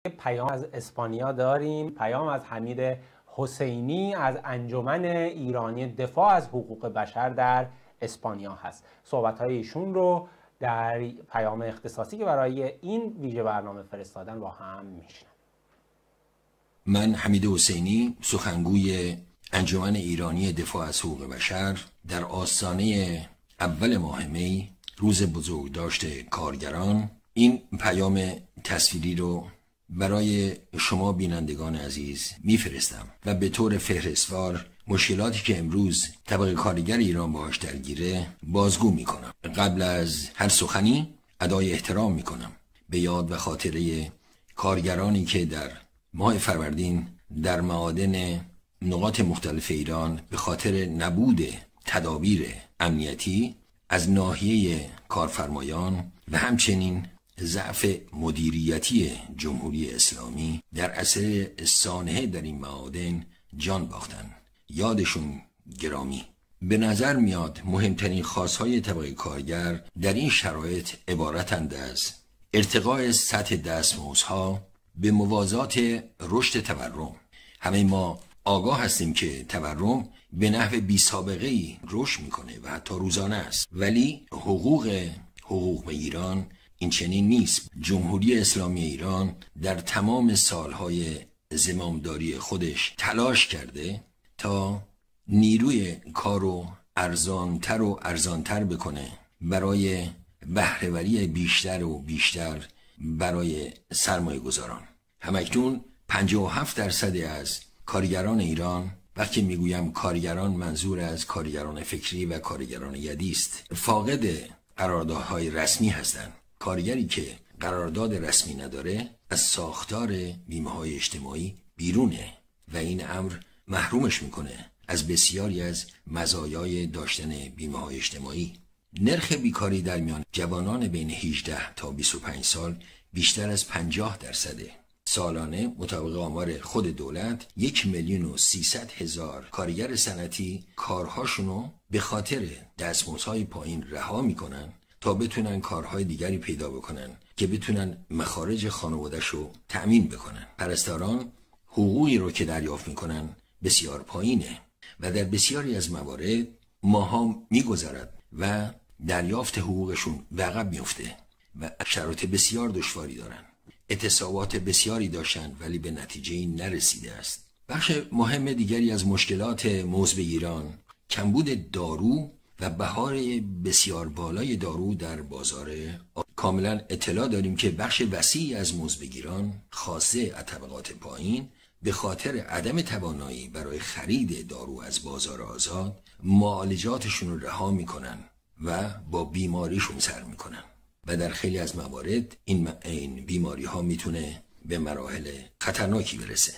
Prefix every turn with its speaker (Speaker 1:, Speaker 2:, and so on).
Speaker 1: پیام از اسپانیا داریم، پیام از حمید حسینی از انجمن ایرانی دفاع از حقوق بشر در اسپانیا هست. صحبت‌های ایشون رو در پیام اختصاصی که برای این ویژه برنامه فرستادن با هم میشنم.
Speaker 2: من حمید حسینی، سخنگوی انجمن ایرانی دفاع از حقوق بشر، در آستانه اول ماه می، روز بزرگداشت کارگران، این پیام تصویری رو برای شما بینندگان عزیز میفرستم و به طور فهرستوار مشکلاتی که امروز طبقه کارگر ایران باهاش درگیره بازگو میکنم. قبل از هر سخنی ادای احترام میکنم به یاد و خاطره کارگرانی که در ماه فروردین در معادن نقاط مختلف ایران به خاطر نبود تدابیر امنیتی از ناحیه کارفرمایان و همچنین ضعف مدیریتی جمهوری اسلامی در اثر سانحه در این معادن جان باختن. یادشون گرامی. به نظر میاد مهمترین خواستهای طبقه کارگر در این شرایط عبارتند از ارتقاء سطح دستمزدها به موازات رشد تورم. همه ما آگاه هستیم که تورم به نحو بی سابقه ای رشد میکنه و حتی روزانه است، ولی حقوق ایران این چنین نیست. جمهوری اسلامی ایران در تمام سالهای زمامداری خودش تلاش کرده تا نیروی کارو ارزانتر بکنه برای بهره‌وری بیشتر و بیشتر برای سرمایه گذاران. همکنون 57% از کارگران ایران، وقتی میگویم کارگران منظور از کارگران فکری و کارگران یدی است، فاقد قراردادهای رسمی هستند. کارگری که قرارداد رسمی نداره از ساختار بیمه‌های اجتماعی بیرونه و این امر محرومش میکنه از بسیاری از مزایای داشتن بیمه‌های اجتماعی. نرخ بیکاری در میان جوانان بین 18 تا 25 سال بیشتر از 50%. سالانه مطابق آمار خود دولت 1,300,000 کارگر صنعتی کارهاشونو به خاطر دستمزدهای پایین رها میکنن تا بتونن کارهای دیگری پیدا بکنن که بتونن مخارج خانواده‌شو تأمین بکنن. پرستاران حقوقی رو که دریافت میکنن بسیار پایینه و در بسیاری از موارد ماها میگذرد و دریافت حقوقشون به عقب میفته و شرایط بسیار دشواری دارن. اعتصابات بسیاری داشتن ولی به نتیجه‌ای نرسیده است. بخش مهم دیگری از مشکلات موز ایران کمبود دارو و بهار بسیار بالای دارو در بازار. کاملا اطلاع داریم که بخش وسیعی از مزدبگیران خاصه از طبقات پایین به خاطر عدم توانایی برای خرید دارو از بازار آزاد معالجاتشون رو رها میکنن و با بیماریشون سر میکنن و در خیلی از موارد این بیماری ها میتونه به مراحل خطرناکی برسه.